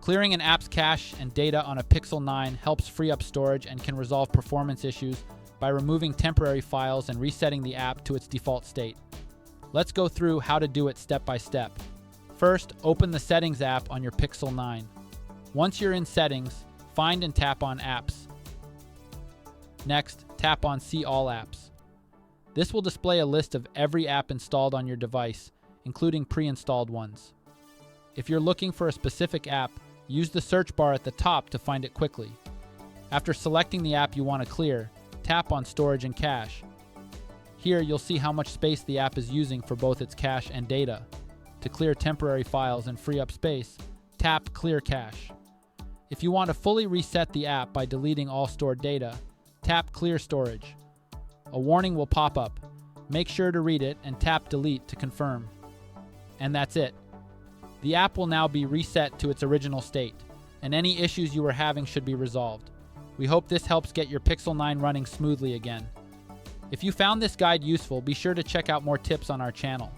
Clearing an app's cache and data on a Pixel 9 helps free up storage and can resolve performance issues by removing temporary files and resetting the app to its default state. Let's go through how to do it step by step. First, open the Settings app on your Pixel 9. Once you're in Settings, find and tap on Apps. Next, tap on See All Apps. This will display a list of every app installed on your device, including pre-installed ones. If you're looking for a specific app, use the search bar at the top to find it quickly. After selecting the app you want to clear, tap on Storage and Cache. Here you'll see how much space the app is using for both its cache and data. To clear temporary files and free up space, tap Clear Cache. If you want to fully reset the app by deleting all stored data, tap Clear Storage. A warning will pop up. Make sure to read it and tap Delete to confirm. And that's it. The app will now be reset to its original state, and any issues you were having should be resolved. We hope this helps get your Pixel 9 running smoothly again. If you found this guide useful, be sure to check out more tips on our channel.